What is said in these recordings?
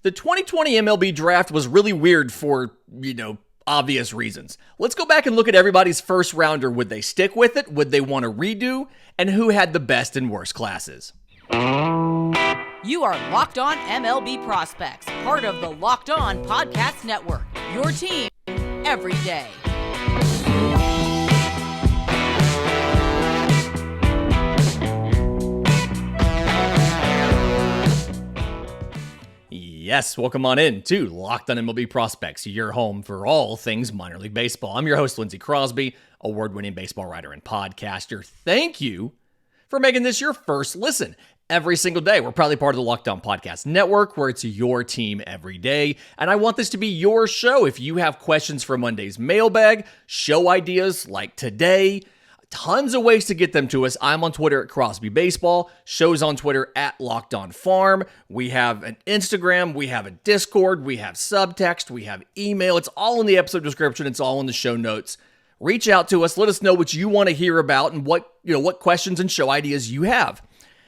The 2020 MLB Draft was really weird for, obvious reasons. Let's go back and look at everybody's first rounder. Would they stick with it? Would they want to redo? And who had the best and worst classes? You are Locked On MLB Prospects, part of the Locked On Podcast Network. Your team every day. Yes, welcome on in to Locked On MLB Prospects, your home for all things minor league baseball. I'm your host, Lindsay Crosby, award-winning baseball writer and podcaster. Thank you for making this your first listen every single day. We're probably part of the Locked On Podcast Network, where it's your team every day. And I want this to be your show. If you have questions for Monday's mailbag, show ideas like today, tons of ways to get them to us. I'm on Twitter at Crosby Baseball. Show's on Twitter at Locked On Farm. We have an Instagram. We have a Discord. We have subtext. We have email. It's all in the episode description. It's all in the show notes. Reach out to us. Let us know what you want to hear about and what questions and show ideas you have.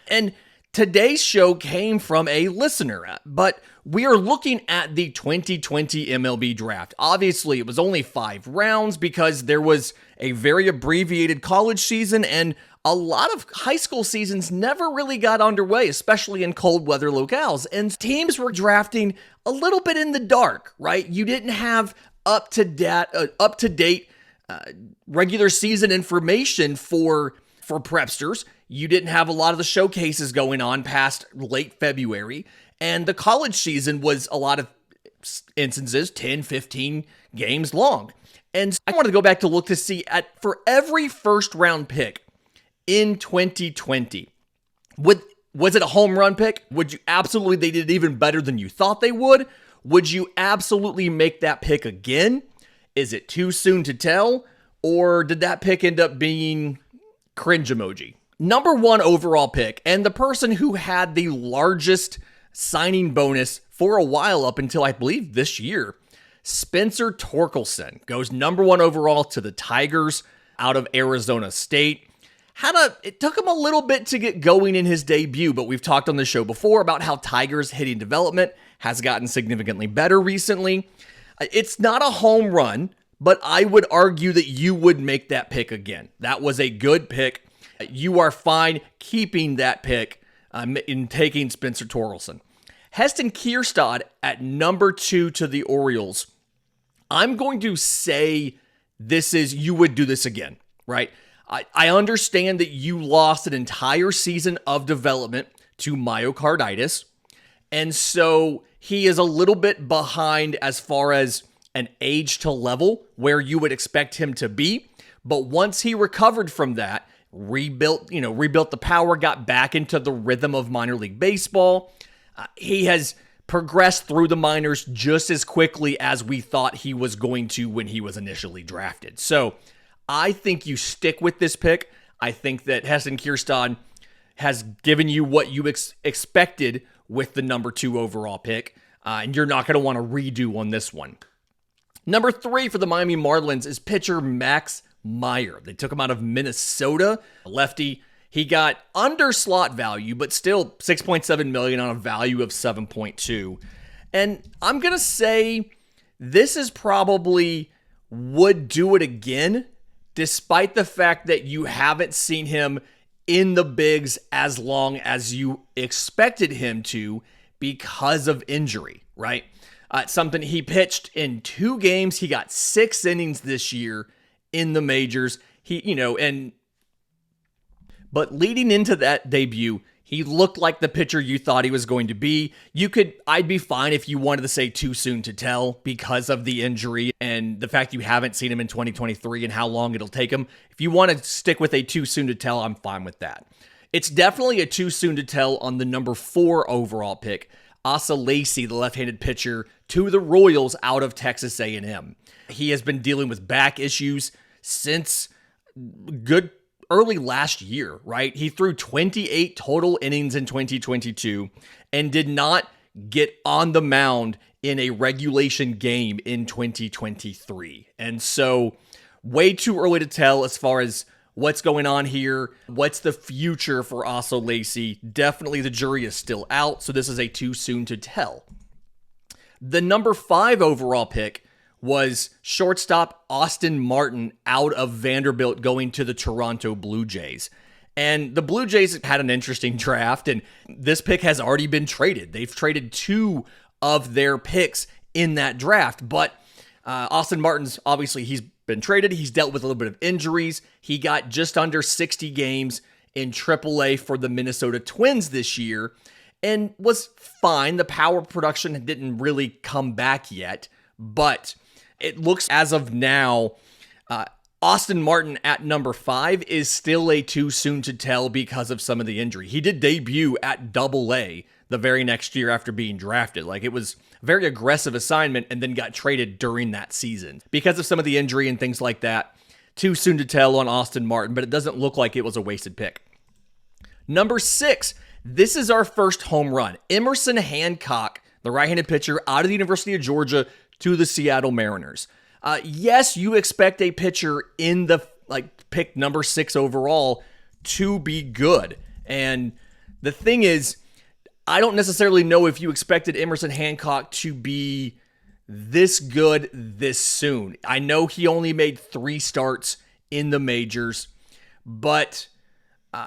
And today's show came from a listener, but we are looking at the 2020 MLB Draft. Obviously, it was only 5 rounds because there was a very abbreviated college season, and a lot of high school seasons never really got underway, especially in cold weather locales. And teams were drafting a little bit in the dark, right? You didn't have up to date regular season information for prepsters. You didn't have a lot of the showcases going on past late February, and the college season was a lot of instances 10, 15 games long. And I wanted to go back to look to see for every first round pick in 2020, was it a home run pick? They did even better than you thought they would? Would you absolutely make that pick again? Is it too soon to tell? Or did that pick end up being Cringe Emoji? Number 1 overall pick, and the person who had the largest signing bonus for a while up until I believe this year, Spencer Torkelson, goes number 1 overall to the Tigers out of Arizona State. It took him a little bit to get going in his debut, but we've talked on the show before about how Tigers hitting development has gotten significantly better recently. It's not a home run, but I would argue that you would make that pick again. That was a good pick. You are fine keeping that pick in taking Spencer Torkelson. Heston Kjerstad at number 2 to the Orioles. I'm going to say you would do this again, right? I understand that you lost an entire season of development to myocarditis, and so he is a little bit behind as far as an age to level where you would expect him to be. But once he recovered from that, rebuilt the power, got back into the rhythm of minor league baseball, he has progressed through the minors just as quickly as we thought he was going to when he was initially drafted. So I think you stick with this pick. I think that Heston Kjerstad has given you what you expected with the number 2 overall pick, and you're not going to want to redo on this one. Number 3 for the Miami Marlins is pitcher Max Meyer. They took him out of Minnesota, a lefty. He got under slot value, but still $6.7 million on a value of $7.2. And I'm going to say this is probably would do it again, despite the fact that you haven't seen him in the bigs as long as you expected him to because of injury, right? Something he pitched in 2 games. He got 6 innings this year in the majors. But leading into that debut, he looked like the pitcher you thought he was going to be. I'd be fine if you wanted to say too soon to tell because of the injury and the fact you haven't seen him in 2023 and how long it'll take him. If you want to stick with a too soon to tell, I'm fine with that. It's definitely a too soon to tell on the number 4 overall pick, Asa Lacy, the left-handed pitcher to the Royals out of Texas A&M. He has been dealing with back issues since good early last year, right? He threw 28 total innings in 2022 and did not get on the mound in a regulation game in 2023. And so way too early to tell as far as what's going on here. What's the future for Asa Lacy? Definitely the jury is still out, so this is a too soon to tell. The number 5 overall pick was shortstop Austin Martin out of Vanderbilt going to the Toronto Blue Jays. And the Blue Jays had an interesting draft, and this pick has already been traded. They've traded 2 of their picks in that draft, but Austin Martin's, obviously, he's been traded. He's dealt with a little bit of injuries. He got just under 60 games in AAA for the Minnesota Twins this year and was fine. The power production didn't really come back yet, but it looks as of now, Austin Martin at number 5 is still a too soon to tell because of some of the injury. He did debut at AA the very next year after being drafted. Like, it was a very aggressive assignment and then got traded during that season. Because of some of the injury and things like that, too soon to tell on Austin Martin, but it doesn't look like it was a wasted pick. Number 6, this is our first home run. Emerson Hancock, the right-handed pitcher out of the University of Georgia to the Seattle Mariners. Yes, you expect a pitcher in the pick number 6 overall to be good. And the thing is, I don't necessarily know if you expected Emerson Hancock to be this good this soon. I know he only made 3 starts in the majors, but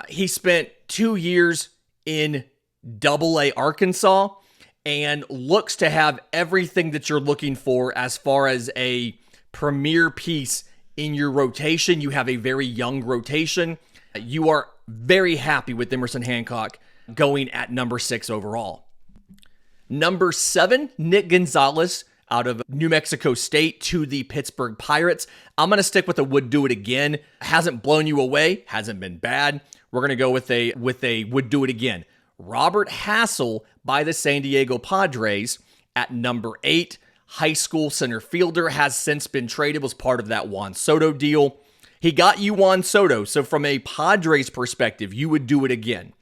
he spent 2 years in AA Arkansas and looks to have everything that you're looking for as far as a premier piece in your rotation. You have a very young rotation. You are very happy with Emerson Hancock going at number 6 overall. Number 7, Nick Gonzalez out of New Mexico State to the Pittsburgh Pirates. I'm going to stick with a would do it again. Hasn't blown you away. Hasn't been bad. We're going to go with a would do it again. Robert Hassel by the San Diego Padres at number 8. High school center fielder, has since been traded, was part of that Juan Soto deal. He got you Juan Soto, so from a Padres perspective, you would do it again.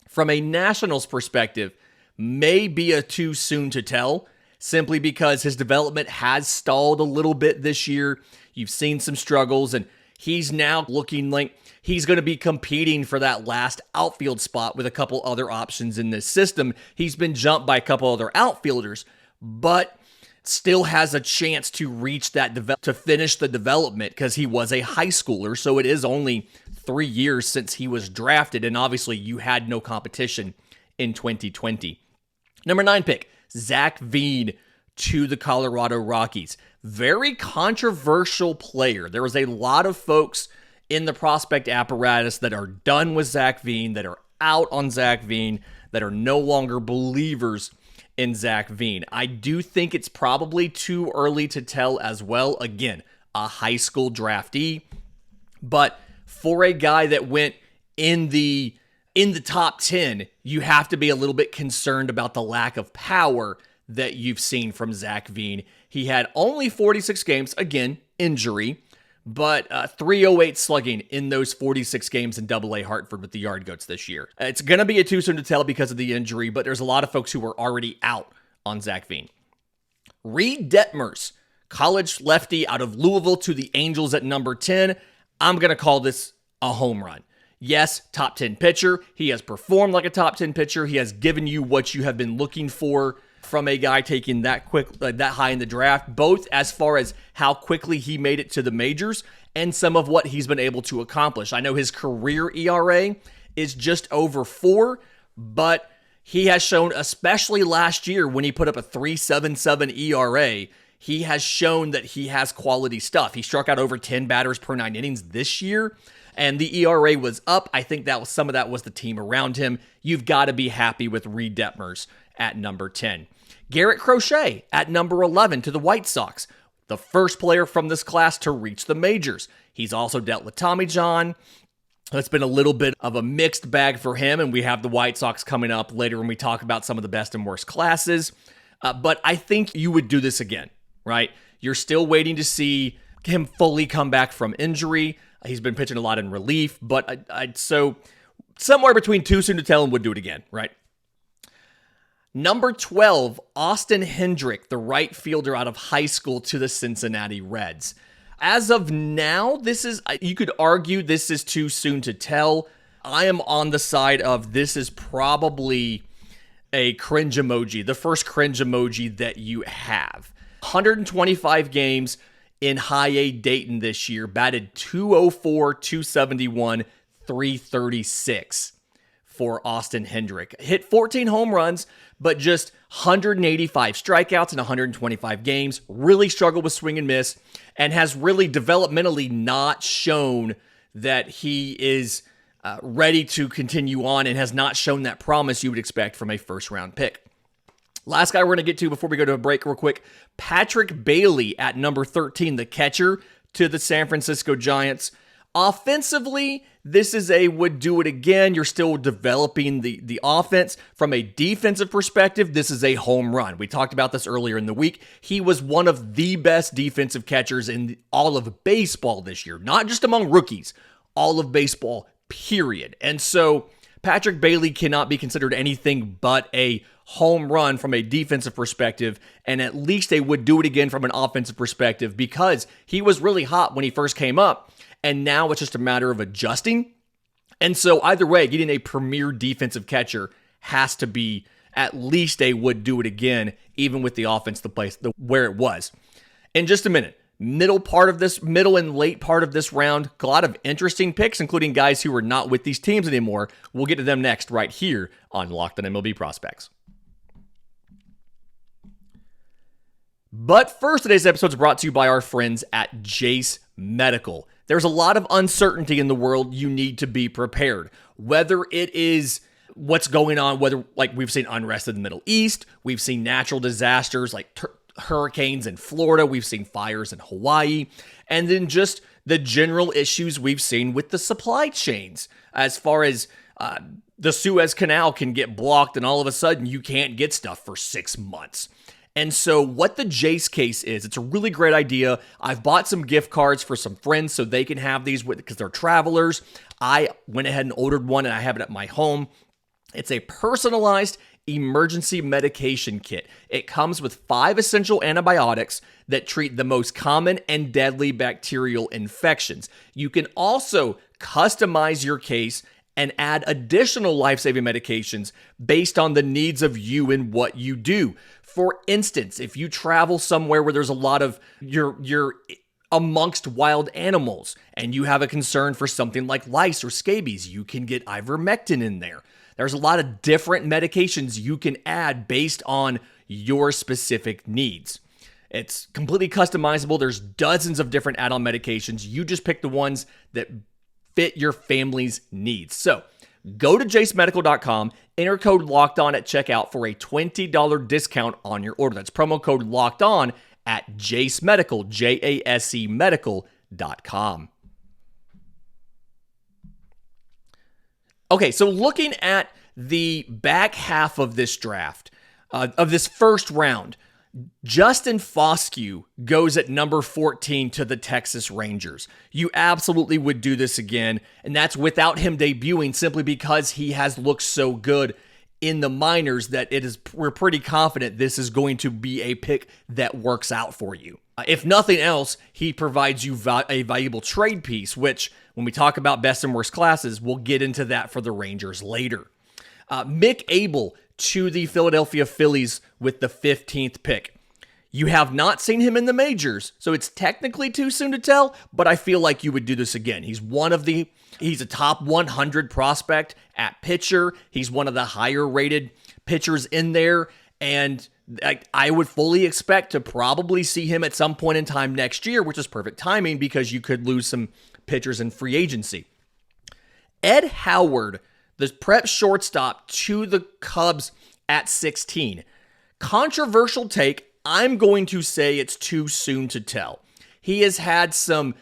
From a Nationals perspective, may be a too soon to tell, simply because his development has stalled a little bit this year. You've seen some struggles, and he's now looking like he's going to be competing for that last outfield spot with a couple other options in this system. He's been jumped by a couple other outfielders, but still has a chance to reach that to finish the development because he was a high schooler. So it is only 3 years since he was drafted, and obviously you had no competition in 2020. Number 9 pick, Zach Veen to the Colorado Rockies. Very controversial player. There was a lot of folks in the prospect apparatus that are done with Zach Veen, that are out on Zach Veen, that are no longer believers in Zach Veen. I do think it's probably too early to tell as well. Again, a high school draftee, but for a guy that went in the top 10, you have to be a little bit concerned about the lack of power that you've seen from Zach Veen. He had only 46 games, again, injury, but 308 slugging in those 46 games in AA Hartford with the Yard Goats this year. It's going to be a too soon to tell because of the injury, but there's a lot of folks who were already out on Zach Veen. Reed Detmers, college lefty out of Louisville to the Angels at number 10. I'm going to call this a home run. Yes, top 10 pitcher. He has performed like a top 10 pitcher. He has given you what you have been looking for from a guy taking that high in the draft, both as far as how quickly he made it to the majors and some of what he's been able to accomplish. I know his career ERA is just over 4, but he has shown, especially last year when he put up a 3.77 ERA, he has shown that he has quality stuff. He struck out over 10 batters per 9 innings this year, and the ERA was up. I think that was some of that was the team around him. You've got to be happy with Reed Detmers at number 10. Garrett Crochet at number 11 to the White Sox, the first player from this class to reach the majors. He's also dealt with Tommy John. It's been a little bit of a mixed bag for him, and we have the White Sox coming up later when we talk about some of the best and worst classes. But I think you would do this again, right? You're still waiting to see him fully come back from injury. He's been pitching a lot in relief, but so somewhere between too soon to tell and would do it again, right? Number 12, Austin Hendrick, the right fielder out of high school to the Cincinnati Reds. As of now, you could argue this is too soon to tell. I am on the side of this is probably a cringe emoji, the first cringe emoji that you have. 125 games in high A Dayton this year, batted 204, 271, 336 for Austin Hendrick. Hit 14 home runs, but just 185 strikeouts in 125 games. Really struggled with swing and miss, and has really developmentally not shown that he is ready to continue on, and has not shown that promise you would expect from a first-round pick. Last guy we're going to get to before we go to a break real quick, Patrick Bailey at number 13, the catcher to the San Francisco Giants. Offensively, this is a would do it again. You're still developing the offense. From a defensive perspective, this is a home run. We talked about this earlier in the week. He was one of the best defensive catchers in all of baseball this year, not just among rookies, all of baseball, period. And so Patrick Bailey cannot be considered anything but a home run from a defensive perspective, and at least they would do it again from an offensive perspective, because he was really hot when he first came up, and now it's just a matter of adjusting. And so either way, getting a premier defensive catcher has to be at least a would do it again, even with the offense the place where it was. In just a minute, middle and late part of this round, a lot of interesting picks, including guys who are not with these teams anymore. We'll get to them next right here on Locked On MLB Prospects. But first, today's episode is brought to you by our friends at Jace Medical. There's a lot of uncertainty in the world. You need to be prepared. Whether it is what's going on, whether like we've seen unrest in the Middle East, we've seen natural disasters like hurricanes in Florida, we've seen fires in Hawaii, and then just the general issues we've seen with the supply chains as far as the Suez Canal can get blocked and all of a sudden you can't get stuff for 6 months. And so what the Jace case is, it's a really great idea. I've bought some gift cards for some friends so they can have these because they're travelers. I went ahead and ordered one and I have it at my home. It's a personalized emergency medication kit. It comes with 5 essential antibiotics that treat the most common and deadly bacterial infections. You can also customize your case and add additional life-saving medications based on the needs of you and what you do. For instance, if you travel somewhere where there's a lot of you're amongst wild animals and you have a concern for something like lice or scabies, you can get ivermectin in there. There's a lot of different medications you can add based on your specific needs. It's completely customizable. There's dozens of different add-on medications. You just pick the ones that fit your family's needs. So go to jacemedical.com, enter code LOCKEDON at checkout for a $20 discount on your order. That's promo code LOCKEDON at Jace Medical, Jase medical.com. Okay, so looking at the back half of this draft, of this first round, Justin Fosu goes at number 14 to the Texas Rangers. You absolutely would do this again, and that's without him debuting simply because he has looked so good in the minors that we're pretty confident this is going to be a pick that works out for you. If nothing else, he provides you a valuable trade piece, which when we talk about best and worst classes, we'll get into that for the Rangers later. Mick Abel to the Philadelphia Phillies with the 15th pick. You have not seen him in the majors, so it's technically too soon to tell, but I feel like you would do this again. He's a top 100 prospect at pitcher. He's one of the higher rated pitchers in there, and I would fully expect to probably see him at some point in time next year, which is perfect timing because you could lose some pitchers in free agency. Ed Howard, the prep shortstop to the Cubs at 16. Controversial take. I'm going to say it's too soon to tell. He has had some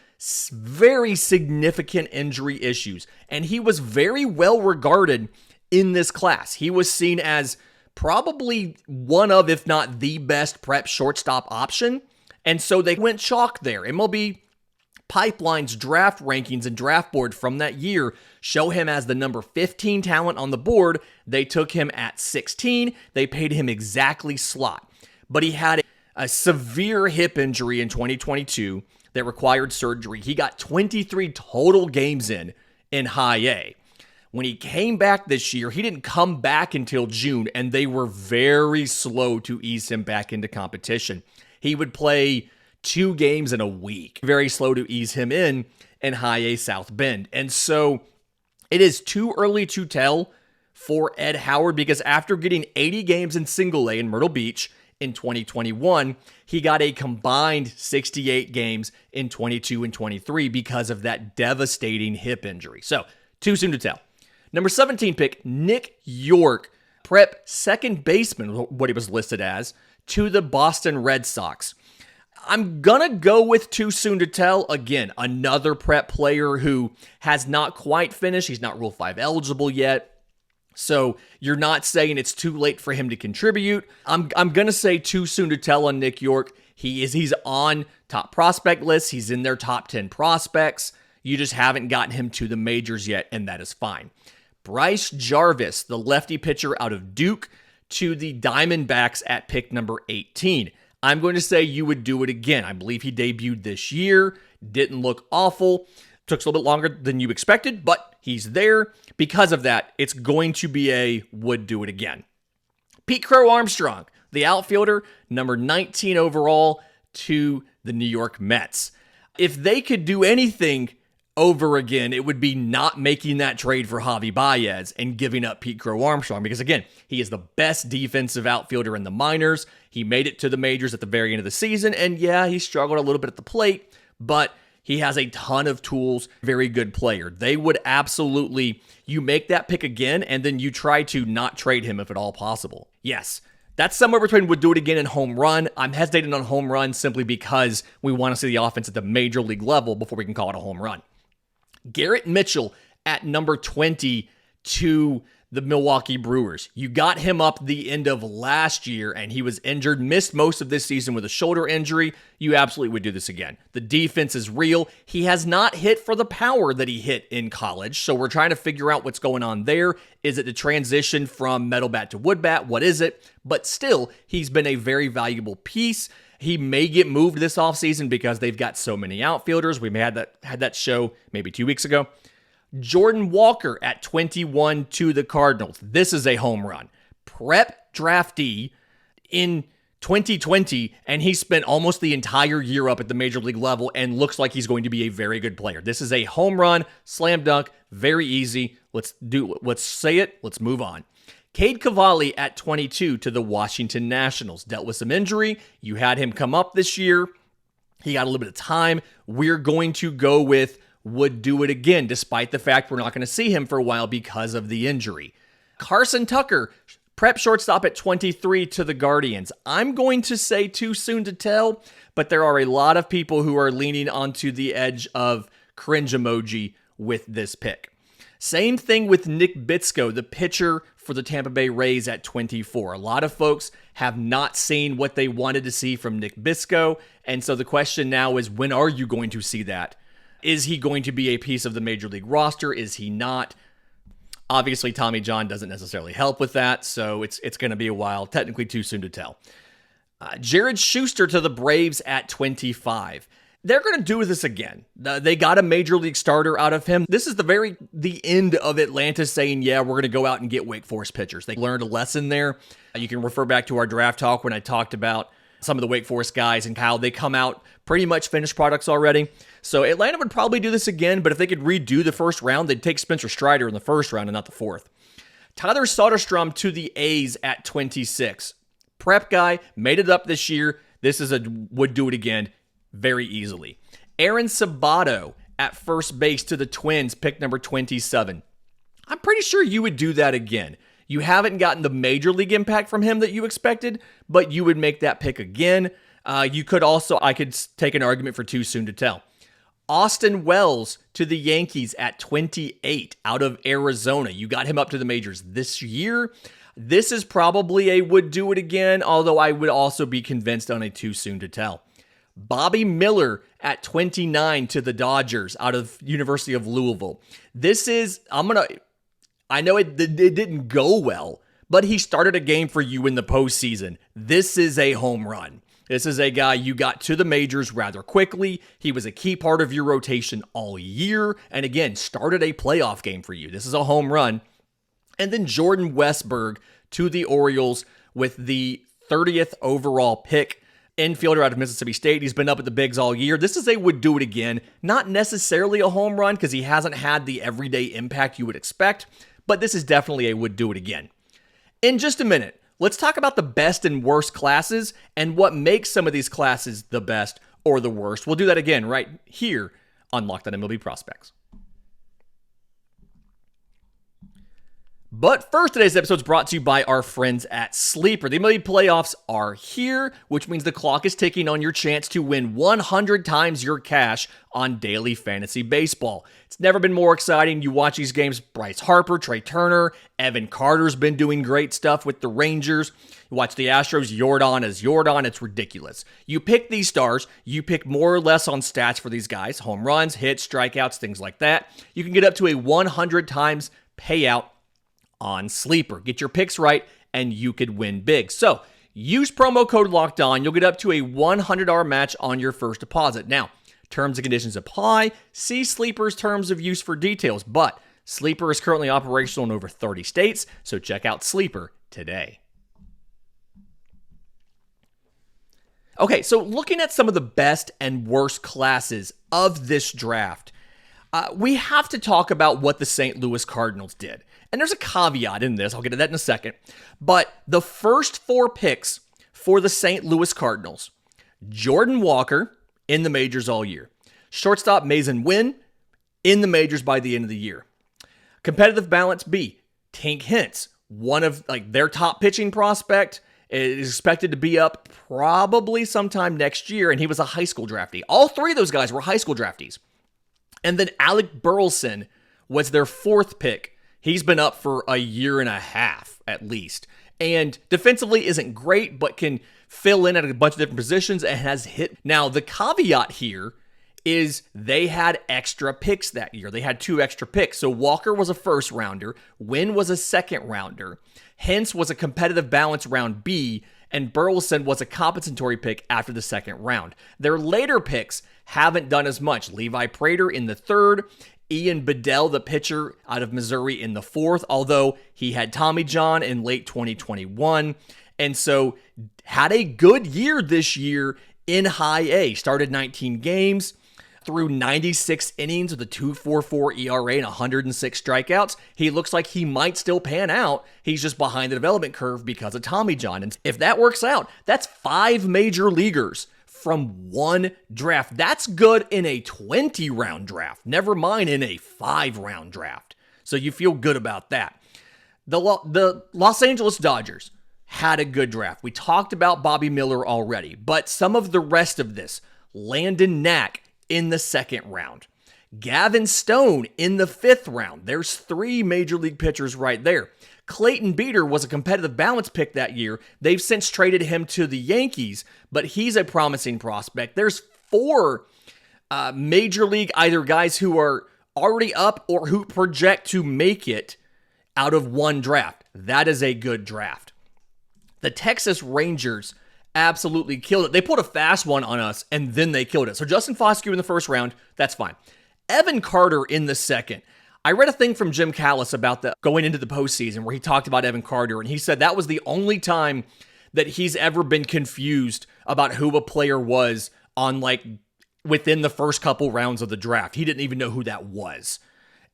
very significant injury issues, and he was very well regarded in this class. He was seen as probably one of, if not the best prep shortstop option, and so they went chalk there. MLB Pipeline's draft rankings and draft board from that year show him as the number 15 talent on the board. They took him at 16. They paid him exactly slot. But he had a severe hip injury in 2022 that required surgery. He got 23 total games in high A. When he came back this year, he didn't come back until June, and they were very slow to ease him back into competition. He would play 2 games in a week, very slow to ease him in High A South Bend. And so it is too early to tell for Ed Howard, because after getting 80 games in Single A in Myrtle Beach in 2021, he got a combined 68 games in 22 and 23 because of that devastating hip injury. So too soon to tell. Number 17 pick, Nick York, prep second baseman, what he was listed as, to the Boston Red Sox. I'm going to go with too soon to tell. Again, another prep player who has not quite finished. He's not Rule 5 eligible yet. So you're not saying it's too late for him to contribute. I'm going to say too soon to tell on Nick York. He's on top prospect lists. He's in their top 10 prospects. You just haven't gotten him to the majors yet, and that is fine. Bryce Jarvis, the lefty pitcher out of Duke, to the Diamondbacks at pick number 18. I'm going to say you would do it again. I believe he debuted this year. Didn't look awful. Took a little bit longer than you expected, but he's there. Because of that, it's going to be a would do it again. Pete Crow Armstrong, the outfielder, number 19 overall, to the New York Mets. If they could do anything over again, it would be not making that trade for Javi Baez and giving up Pete Crow Armstrong, because again, he is the best defensive outfielder in the minors. He made it to the majors at the very end of the season, and yeah, he struggled a little bit at the plate, but he has a ton of tools, very good player. They would absolutely, you make that pick again, and then you try to not trade him if at all possible. Yes, that's somewhere between would do it again and home run. I'm hesitating on home run simply because we want to see the offense at the major league level before we can call it a home run. Garrett Mitchell at number 20 to the Milwaukee Brewers. You got him up the end of last year, and he was injured, missed most of this season with a shoulder injury. You absolutely would do this again. The defense is real. He has not hit for the power that he hit in college, so we're trying to figure out what's going on there. Is it the transition from metal bat to wood bat? What is it? But still, he's been a very valuable piece. He may get moved this offseason because they've got so many outfielders. We may have had that show maybe 2 weeks ago. Jordan Walker at 21 to the Cardinals. This is a home run. Prep draftee in 2020, and he spent almost the entire year up at the major league level and looks like he's going to be a very good player. This is a home run, slam dunk, very easy. Let's say it. Let's move on. Cade Cavalli at 22 to the Washington Nationals. Dealt with some injury. You had him come up this year. He got a little bit of time. We're going to go with would do it again, despite the fact we're not going to see him for a while because of the injury. Carson Tucker, prep shortstop at 23 to the Guardians. I'm going to say too soon to tell, but there are a lot of people who are leaning onto the edge of cringe emoji with this pick. Same thing with Nick Bitsko, the pitcher for the Tampa Bay Rays at 24. A lot of folks have not seen what they wanted to see from Nick Bitsko, and so the question now is, when are you going to see that? Is he going to be a piece of the Major League roster? Is he not? Obviously, Tommy John doesn't necessarily help with that, so it's going to be a while. Technically too soon to tell. Jared Schuster to the Braves at 25. They're going to do this again. They got a Major League starter out of him. This is the end of Atlanta saying, yeah, we're going to go out and get Wake Forest pitchers. They learned a lesson there. You can refer back to our draft talk when I talked about some of the Wake Forest guys and how they come out pretty much finished products already. So Atlanta would probably do this again, but if they could redo the first round, they'd take Spencer Strider in the first round and not the fourth. Tyler Soderstrom to the A's at 26. Prep guy, made it up this year. This is would do it again very easily. Aaron Sabato at first base to the Twins, pick number 27. I'm pretty sure you would do that again. You haven't gotten the major league impact from him that you expected, but you would make that pick again. I could take an argument for too soon to tell. Austin Wells to the Yankees at 28 out of Arizona. You got him up to the majors this year. This is probably a would do it again, although I would also be convinced on a too soon to tell. Bobby Miller at 29 to the Dodgers out of University of Louisville. I know it didn't go well, but he started a game for you in the postseason. This is a home run. This is a guy you got to the majors rather quickly. He was a key part of your rotation all year, and again, started a playoff game for you. This is a home run. And then Jordan Westburg to the Orioles with the 30th overall pick. Infielder out of Mississippi State. He's been up at the bigs all year. This is a would do it again. Not necessarily a home run because he hasn't had the everyday impact you would expect, but this is definitely a would do it again. In just a minute, let's talk about the best and worst classes and what makes some of these classes the best or the worst. We'll do that again right here on Locked On MLB Prospects. But first, today's episode is brought to you by our friends at Sleeper. The MLB playoffs are here, which means the clock is ticking on your chance to win 100 times your cash on daily fantasy baseball. It's never been more exciting. You watch these games, Bryce Harper, Trey Turner, Evan Carter's been doing great stuff with the Rangers. You watch the Astros, Yordan is Yordan. It's ridiculous. You pick these stars. You pick more or less on stats for these guys. Home runs, hits, strikeouts, things like that. You can get up to a 100 times payout on Sleeper. Get your picks right, and you could win big. So, use promo code Locked On. You'll get up to a $100 match on your first deposit. Now, terms and conditions apply. See Sleeper's terms of use for details. But Sleeper is currently operational in over 30 states, so check out Sleeper today. Okay, so looking at some of the best and worst classes of this draft, we have to talk about what the St. Louis Cardinals did. And there's a caveat in this. I'll get to that in a second. But the first 4 picks for the St. Louis Cardinals, Jordan Walker in the majors all year. Shortstop Mason Wynn in the majors by the end of the year. Competitive balance B, Tank Hintz, one of their top pitching prospect, is expected to be up probably sometime next year, and he was a high school draftee. All 3 of those guys were high school draftees. And then Alec Burleson was their 4th pick. He's been up for a year and a half at least. And defensively isn't great, but can fill in at a bunch of different positions and has hit. Now, the caveat here is they had extra picks that year. They had 2 extra picks. So Walker was a first rounder. Wynn was a second rounder. Hintz was a competitive balance round B. And Burleson was a compensatory pick after the second round. Their later picks haven't done as much. Levi Prater in the 3rd. Ian Bedell, the pitcher out of Missouri, in the 4th, although he had Tommy John in late 2021. And so had a good year this year in high A. Started 19 games, threw 96 innings with a 2.44 ERA and 106 strikeouts. He looks like he might still pan out. He's just behind the development curve because of Tommy John. And if that works out, that's 5 major leaguers from 1 draft. That's good in a 20-round draft, never mind in a 5-round draft. So you feel good about that. The Los Angeles Dodgers had a good draft. We talked about Bobby Miller already, but some of the rest of this, Landon Knack in the 2nd round, Gavin Stone in the 5th round. There's 3 major league pitchers right there. Clayton Beeter was a competitive balance pick that year. They've since traded him to the Yankees, but he's a promising prospect. There's 4 major league either guys who are already up or who project to make it out of 1 draft. That is a good draft. The Texas Rangers absolutely killed it. They put a fast one on us, and then they killed it. So Justin Fosu in the 1st round, that's fine. Evan Carter in the 2nd. I read a thing from Jim Callis about that going into the postseason where he talked about Evan Carter, and he said that was the only time that he's ever been confused about who a player was on within the first couple rounds of the draft. He didn't even know who that was.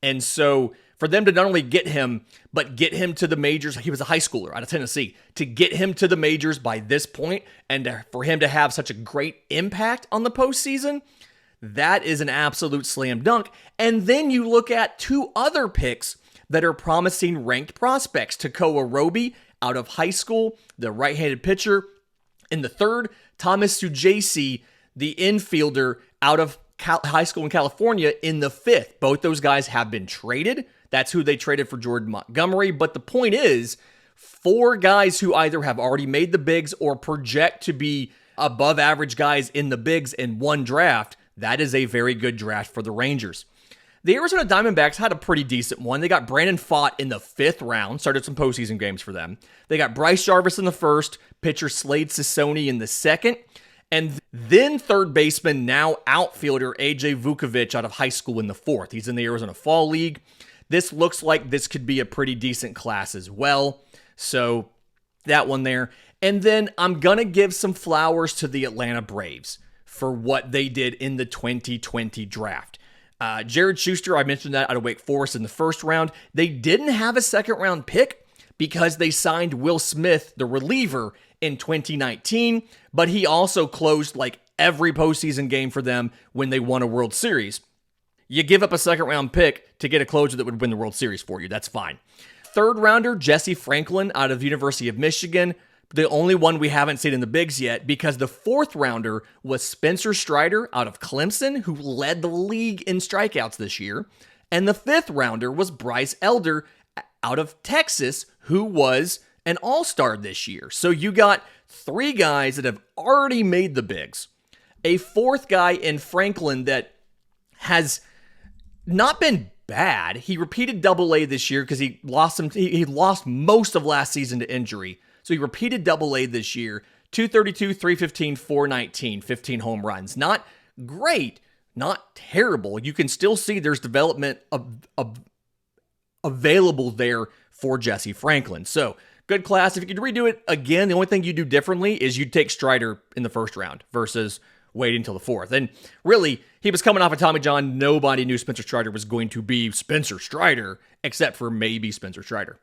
And so for them to not only get him, but get him to the majors, he was a high schooler out of Tennessee, to get him to the majors by this point and for him to have such a great impact on the postseason, that is an absolute slam dunk. And then you look at 2 other picks that are promising ranked prospects. Tekoa Roby out of high school, the right-handed pitcher. In the 3rd, Thomas Sujasi, the infielder out of high school in California, in the 5th. Both those guys have been traded. That's who they traded for Jordan Montgomery. But the point is, 4 guys who either have already made the bigs or project to be above average guys in the bigs in 1 draft. That is a very good draft for the Rangers. The Arizona Diamondbacks had a pretty decent one. They got Brandon Pfaadt in the 5th round, started some postseason games for them. They got Bryce Jarvis in the 1st, pitcher Slade Cecconi in the 2nd, and then third baseman, now outfielder AJ Vukovic out of high school in the 4th. He's in the Arizona Fall League. This looks like this could be a pretty decent class as well. So that one there. And then I'm going to give some flowers to the Atlanta Braves for what they did in the 2020 draft. Jared Schuster, I mentioned that out of Wake Forest in the 1st round. They didn't have a 2nd round pick because they signed Will Smith, the reliever, in 2019, but he also closed like every postseason game for them when they won a World Series. You give up a 2nd round pick to get a closer that would win the World Series for you. That's fine. 3rd rounder, Jesse Franklin out of the University of Michigan. The only one we haven't seen in the bigs yet, because the 4th rounder was Spencer Strider out of Clemson, who led the league in strikeouts this year. And the 5th rounder was Bryce Elder out of Texas, who was an all-star this year. So you got 3 guys that have already made the bigs. A 4th guy in Franklin that has not been bad. He repeated Double-A this year because he lost most of last season to injury. So he repeated Double-A this year. 232, 315, 419, 15 home runs. Not great, not terrible. You can still see there's development available there for Jesse Franklin. So good class. If you could redo it again, the only thing you do differently is you'd take Strider in the 1st round versus wait until the 4th. And really, he was coming off of Tommy John. Nobody knew Spencer Strider was going to be Spencer Strider, except for maybe Spencer Strider.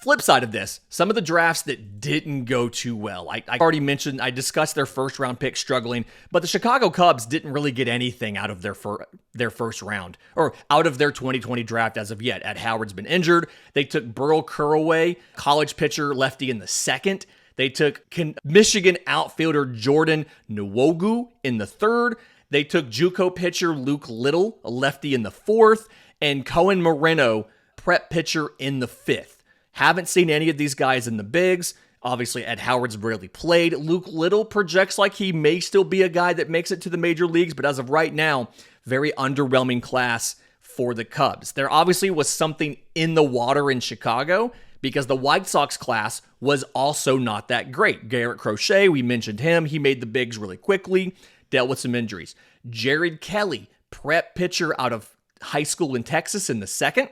Flip side of this, some of the drafts that didn't go too well. I already mentioned, I discussed their 1st round pick struggling, but the Chicago Cubs didn't really get anything out of their 1st round, or out of their 2020 draft as of yet. Ed Howard's been injured. They took Burl Curraway, college pitcher, lefty in the 2nd. They took Michigan outfielder Jordan Nwogu in the 3rd. They took JUCO pitcher Luke Little, a lefty, in the 4th, and Cohen Moreno, prep pitcher, in the 5th. Haven't seen any of these guys in the bigs. Obviously, Ed Howard's rarely played. Luke Little projects like he may still be a guy that makes it to the major leagues, but as of right now, very underwhelming class for the Cubs. There obviously was something in the water in Chicago because the White Sox class was also not that great. Garrett Crochet, we mentioned him. He made the bigs really quickly, dealt with some injuries. Jared Kelly, prep pitcher out of high school in Texas, in the 2nd.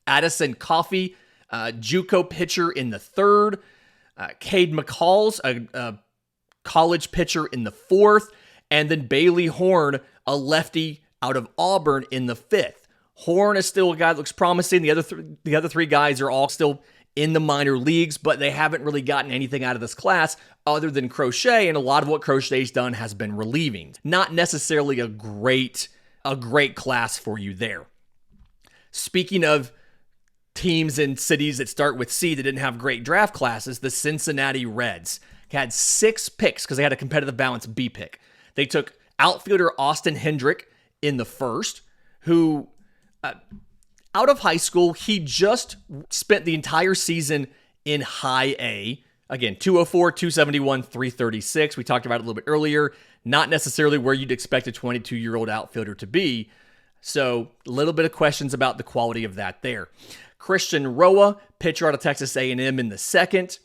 Addison Coffey, JUCO pitcher, in the 3rd. Cade McCalls, a college pitcher, in the 4th. And then Bailey Horn, a lefty out of Auburn, in the 5th. Horn is still a guy that looks promising. The other 3 guys are all still in the minor leagues, but they haven't really gotten anything out of this class other than Crochet, and a lot of what Crochet's done has been relieving. Not necessarily a great class for you there. Speaking of teams and cities that start with C that didn't have great draft classes, the Cincinnati Reds had 6 picks because they had a competitive balance B pick. They took outfielder Austin Hendrick in the 1st, who, out of high school, he just spent the entire season in high A. Again, 204, 271, 336. We talked about it a little bit earlier. Not necessarily where you'd expect a 22-year-old outfielder to be. So a little bit of questions about the quality of that there. Christian Roa, pitcher out of Texas A&M, in the 2nd.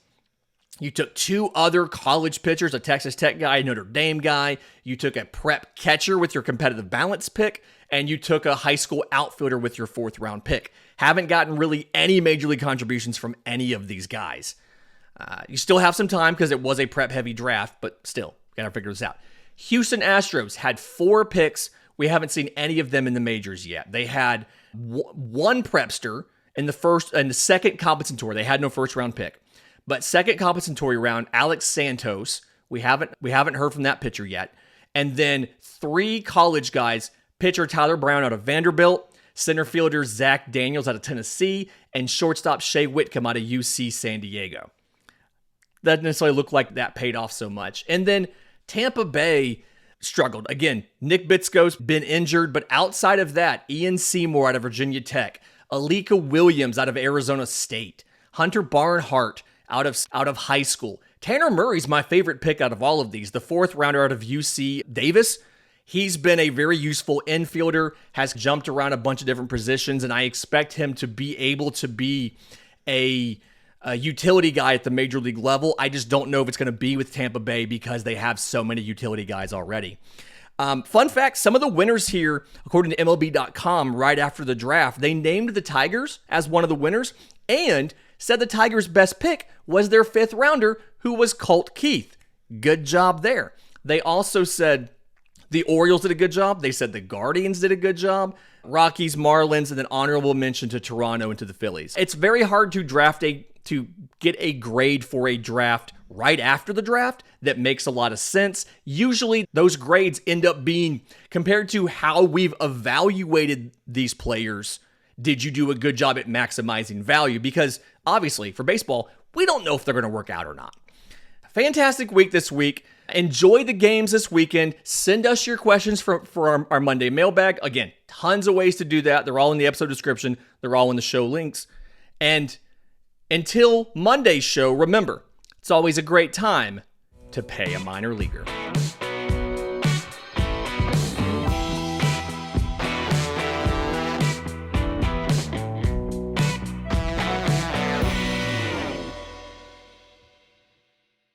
You took 2 other college pitchers, a Texas Tech guy, a Notre Dame guy. You took a prep catcher with your competitive balance pick, and you took a high school outfielder with your 4th round pick. Haven't gotten really any major league contributions from any of these guys. You still have some time because it was a prep heavy draft, but still, gotta figure this out. Houston Astros had 4 picks. We haven't seen any of them in the majors yet. They had one prepster in the 1st and the 2nd compensatory. They had no 1st round pick. But 2nd compensatory round, Alex Santos, we haven't heard from that pitcher yet. And then 3 college guys, pitcher Tyler Brown out of Vanderbilt, center fielder Zach Daniels out of Tennessee, and shortstop Shea Whitcomb out of UC San Diego. That didn't necessarily look like that paid off so much. And then Tampa Bay struggled. Again, Nick Bitsko's been injured, but outside of that, Ian Seymour out of Virginia Tech, Alika Williams out of Arizona State, Hunter Barnhart out of high school. Tanner Murray's my favorite pick out of all of these. The 4th rounder out of UC Davis. He's been a very useful infielder, has jumped around a bunch of different positions, and I expect him to be able to be a utility guy at the major league level. I just don't know if it's going to be with Tampa Bay because they have so many utility guys already. Fun fact, some of the winners here, according to MLB.com, right after the draft, they named the Tigers as one of the winners and said the Tigers' best pick was their 5th rounder, who was Colt Keith. Good job there. They also said the Orioles did a good job. They said the Guardians did a good job. Rockies, Marlins, and then honorable mention to Toronto and to the Phillies. It's very hard to get a grade for a draft right after the draft that makes a lot of sense. Usually those grades end up being compared to how we've evaluated these players. Did you do a good job at maximizing value? Because obviously for baseball, we don't know if they're going to work out or not. Fantastic week this week. Enjoy the games this weekend. Send us your questions for our Monday mailbag. Again, tons of ways to do that. They're all in the episode description. They're all in the show links. And until Monday's show, remember, it's always a great time to pay a minor leaguer.